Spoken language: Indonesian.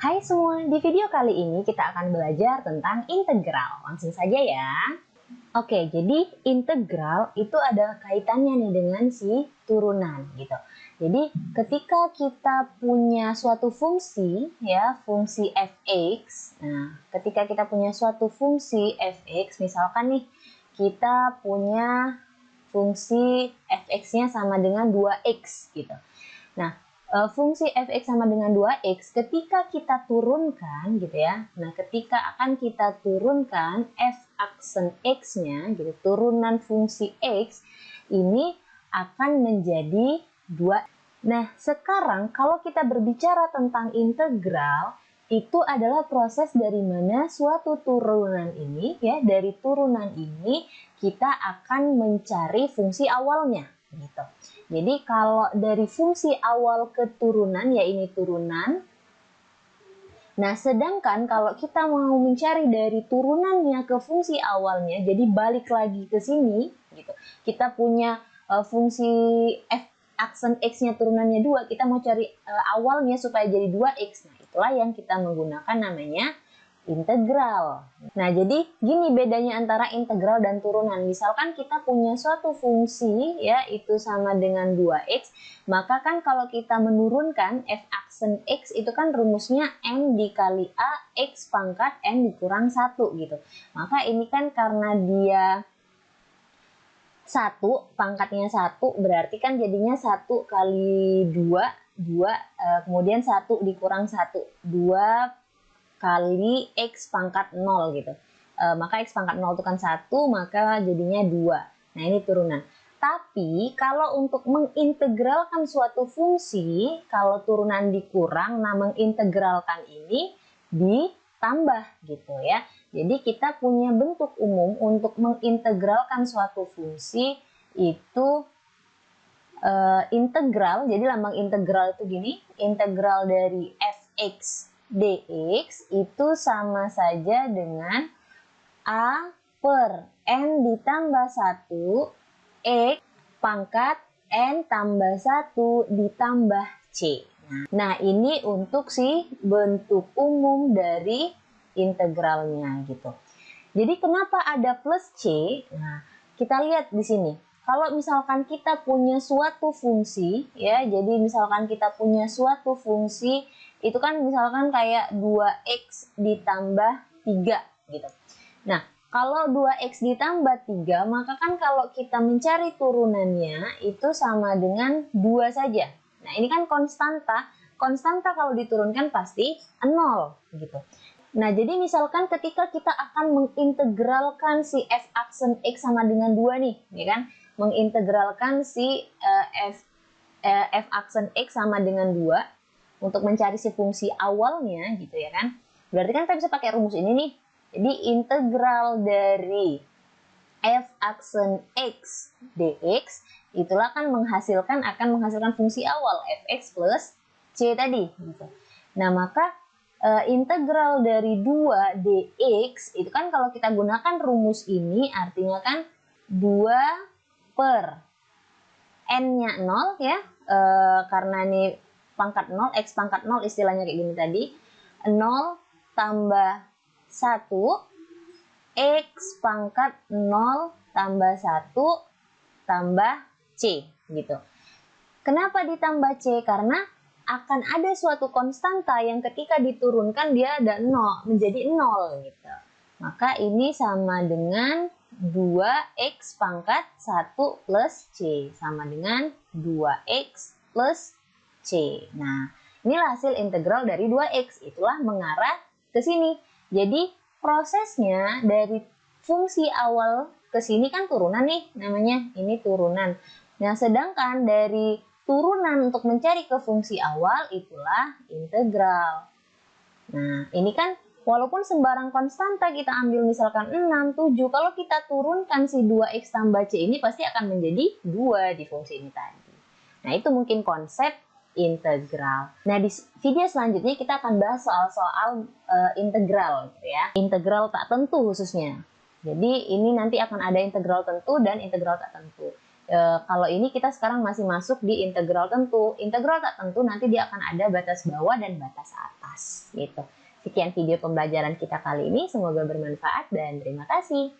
Hai semua, di video kali ini kita akan belajar tentang integral. Langsung saja ya. Oke, jadi integral itu ada kaitannya nih dengan si turunan gitu. Jadi ketika kita punya suatu fungsi ya, fungsi f(x). Nah, ketika kita punya suatu fungsi f(x), misalkan nih kita punya fungsi f(x)-nya sama dengan 2x gitu. Nah, fungsi f(x) sama dengan 2x ketika kita turunkan gitu ya. Nah, ketika akan kita turunkan f aksen x-nya gitu, turunan fungsi x ini akan menjadi 2. Nah, sekarang kalau kita berbicara tentang integral, itu adalah proses dari mana suatu turunan ini ya, dari turunan ini kita akan mencari fungsi awalnya gitu. Jadi kalau dari fungsi awal ke turunan, ya ini turunan. Nah, sedangkan kalau kita mau mencari dari turunannya ke fungsi awalnya, jadi balik lagi ke sini gitu. Kita punya fungsi f aksen x-nya turunannya 2, kita mau cari awalnya supaya jadi 2x. Nah, itulah yang kita menggunakan namanya integral. Nah, jadi gini bedanya antara integral dan turunan. Misalkan kita punya suatu fungsi ya, itu sama dengan 2x, maka kan kalau kita menurunkan f aksen x itu kan rumusnya n dikali a x pangkat n dikurang 1 gitu. Maka ini kan karena dia 1, pangkatnya 1, berarti kan jadinya 1 kali 2, kemudian 1 dikurang 1, 2 kali x pangkat 0 gitu. Maka x pangkat 0 itu kan 1, maka jadinya 2. Nah, ini turunan. Tapi kalau untuk mengintegralkan suatu fungsi, kalau turunan dikurang, nah mengintegralkan ini ditambah gitu ya. Jadi kita punya bentuk umum untuk mengintegralkan suatu fungsi itu integral. Jadi lambang integral itu gini, integral dari f(x) dx itu sama saja dengan a per n ditambah 1 x pangkat n tambah 1 ditambah c. Nah, ini untuk si bentuk umum dari integralnya gitu. Jadi kenapa ada plus c? Nah, kita lihat di sini. Kalau misalkan kita punya suatu fungsi ya, jadi misalkan kita punya suatu fungsi itu kan misalkan kayak 2x ditambah 3 gitu. Nah, kalau 2x ditambah 3, maka kan kalau kita mencari turunannya itu sama dengan 2 saja. Nah, ini kan konstanta. Konstanta kalau diturunkan pasti 0 gitu. Nah, jadi misalkan ketika kita akan mengintegralkan si f aksen x sama dengan 2 nih, ya kan? Mengintegralkan si f aksen x sama dengan 2 untuk mencari si fungsi awalnya gitu ya kan. Berarti kan kita bisa pakai rumus ini nih. Jadi integral dari f aksen x dx itulah akan menghasilkan fungsi awal fx plus c tadi gitu. Nah, maka integral dari 2 dx itu kan kalau kita gunakan rumus ini artinya kan 2 per n-nya 0 ya, karena ini pangkat 0, x pangkat 0 istilahnya kayak gini tadi, 0 tambah 1 x pangkat 0 tambah 1 tambah c gitu. Kenapa ditambah c? Karena akan ada suatu konstanta yang ketika diturunkan dia ada 0, menjadi 0 gitu. Maka ini sama dengan 2x pangkat 1 plus c, sama dengan 2x plus c. Nah, inilah hasil integral dari 2x, itulah mengarah ke sini. Jadi prosesnya dari fungsi awal ke sini kan turunan nih namanya, ini turunan. Nah, sedangkan dari turunan untuk mencari ke fungsi awal itulah integral. Nah, ini kan walaupun sembarang konstanta kita ambil misalkan 6, 7, kalau kita turunkan si 2x tambah c ini pasti akan menjadi 2 di fungsi ini tadi. Nah, itu mungkin konsep integral. Nah, di video selanjutnya kita akan bahas soal-soal integral gitu ya. Integral tak tentu khususnya. Jadi ini nanti akan ada integral tentu dan integral tak tentu. Kalau ini kita sekarang masih masuk di integral tentu. Integral tak tentu nanti dia akan ada batas bawah dan batas atas gitu. Sekian video pembelajaran kita kali ini, semoga bermanfaat dan terima kasih.